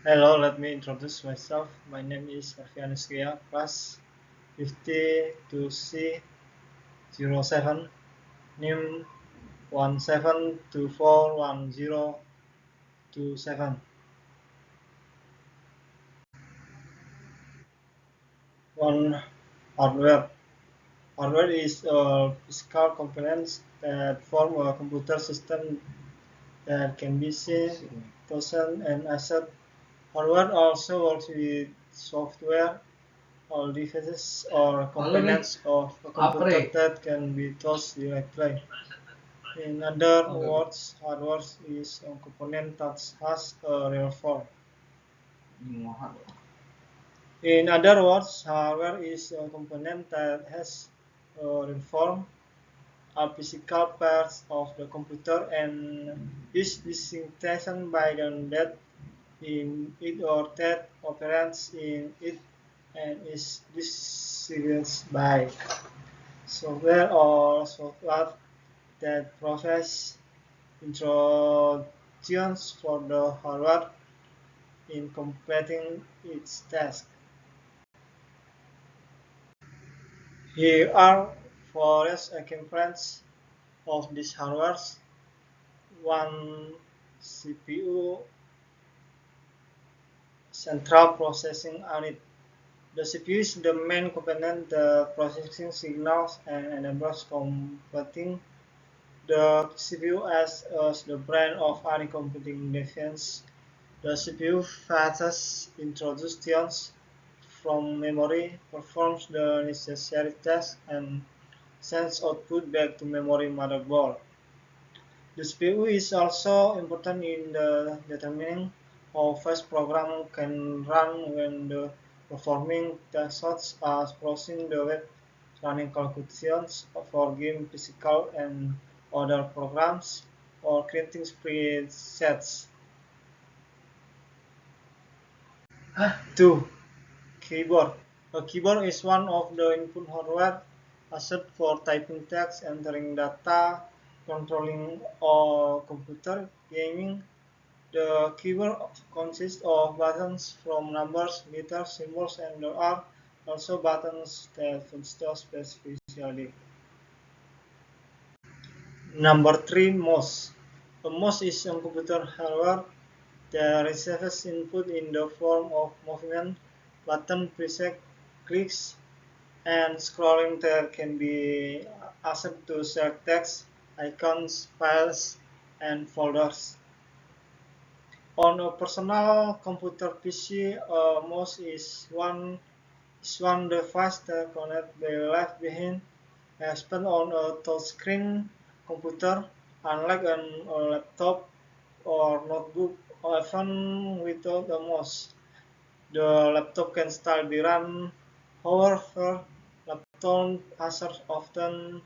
Hello, let me introduce myself. My name is Arfianus Ria, class 52C07, NIM 17241027. One hardware. Hardware is physical components that form a computer system that can be seen, person, and asset. Hardware also works with software. All devices or components of a computer that can be touched directly. In other words, hardware is a component that has a real form. In other words, hardware is a component that has a real form, are physical parts of the computer and is distinction by the that in it or that operates in it and is distinguished by software or software that provides instructions for the hardware in completing its task. Here are various examples of these hardwares. One CPU, central processing unit. The CPU is the main component that processing signals and enables computing. The CPU acts as the brain of any computing device. The CPU fetches instructions from memory, performs the necessary tasks, and sends output back to memory motherboard. The CPU is also important in the determining how fast program can run when the performing tasks such as browsing the web, running calculations for game, physical and other programs, or creating presets. 2. Keyboard. A keyboard is one of the input hardware asset for typing text, entering data, controlling a computer, gaming. The keyboard consists of buttons from numbers, letters, symbols, and there are also buttons that function specifically. Number 3. Mouse. A mouse is a computer hardware that receives input in the form of movement, button preset, clicks, and scrolling that can be accessed to select text, icons, files, and folders. On a personal computer PC, a mouse is one device that cannot be left behind, especially on a touchscreen computer, unlike a laptop or notebook, often without a mouse. The laptop can still be run. However, laptop users often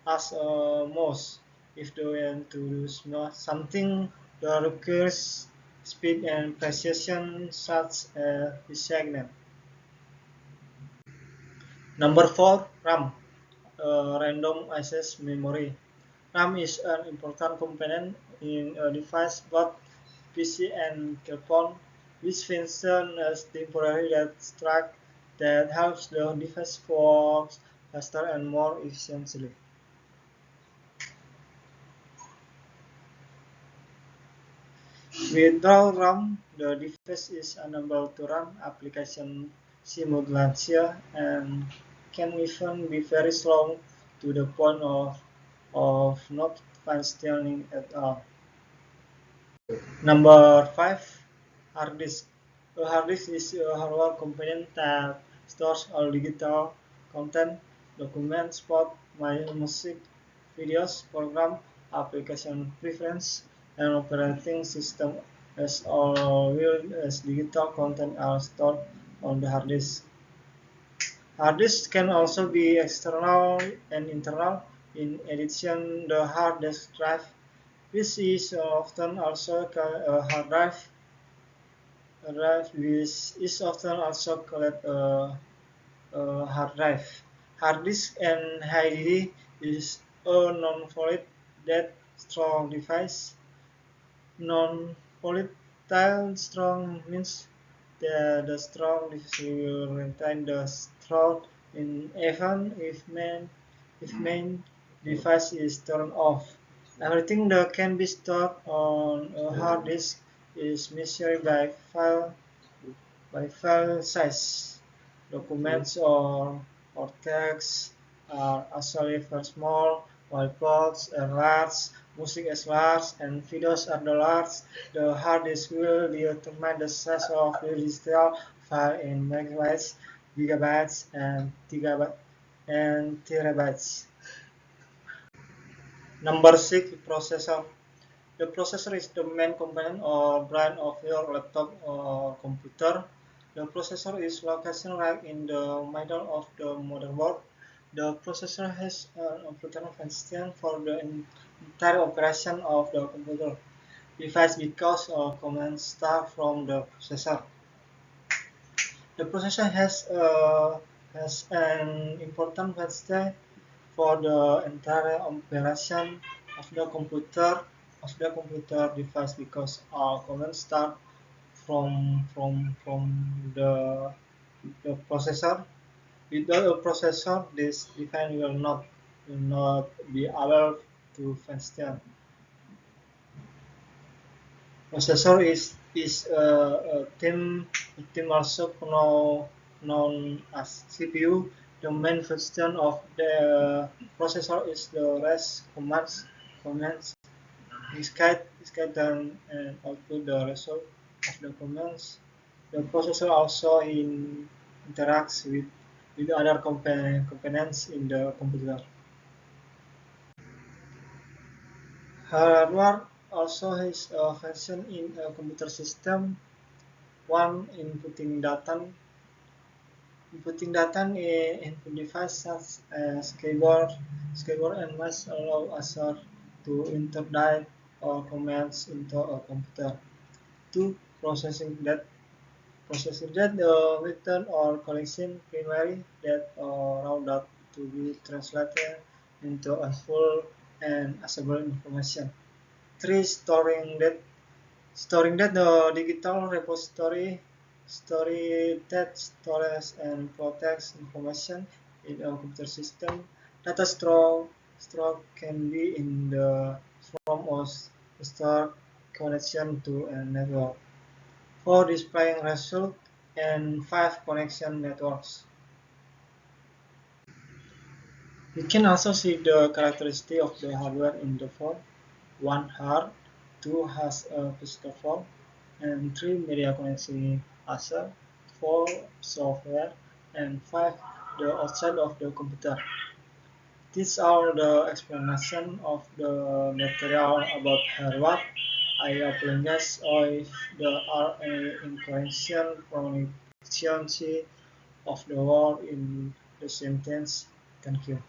as a mouse if they want to do something that requires speed and precision such as the Number 4. RAM. Random access memory. RAM is an important component in a device, both PC and telephone, which function as temporary data track that helps the device work faster and more efficiently. Without RAM, the device is unable to run application simultaneously and can even be very slow to the point of not functioning at all. Number 5. Hard disk. A hard disk is a hardware component that stores all digital content, documents, spot, music, videos, program, application preference, and operating system as all will as digital content are stored on the hard disk. Hard disks can also be external and internal. In addition, the hard disk drive, which is often also called a hard drive, which is often also called a hard drive. Hard disk and HDD is a non-volatile that strong device. Non-volatile Retain strong means that the strong device will retain the strong even if main device is turned off. Everything that can be stored on a hard disk is measured by file size. Documents or text are actually very small, while files are large, music is large, and videos are the large. The hard disk will determine the size of the digital file in megabytes, gigabytes, and terabytes. Number 6, processor. The processor is the main component or brain of your laptop or computer. The processor is located right in the middle of the motherboard. The processor has an important function for the entire operation of the computer device because commands start from the processor. The processor has an important function for the entire operation of the computer device because commands start from the processor. Without a processor, this device will not be able to function. Processor is also known as CPU. The main function of the processor is the rest commands is and output the result of the commands. The processor also interacts with other components in the computer. Hardware also has a function in a computer system. One, inputting data in input device such as keyboard and mouse allow user to enter data or commands into a computer. Two, processing that the return or collection primary that or raw data to be translated into a full and usable information. Three, storing that the digital repository story that stores and protects information in a computer system. Data stored can be in the form of stored connection to a network. 4, displaying result, and 5, connection networks. You can also see the characteristics of the hardware in the form. 1, hard. 2, has a physical form. And 3, media connection hardware. 4, software. And 5, the outside of the computer. These are the explanation of the material about hardware. I apologize if there are any incorrect pronunciation of the word in the sentence. Thank you.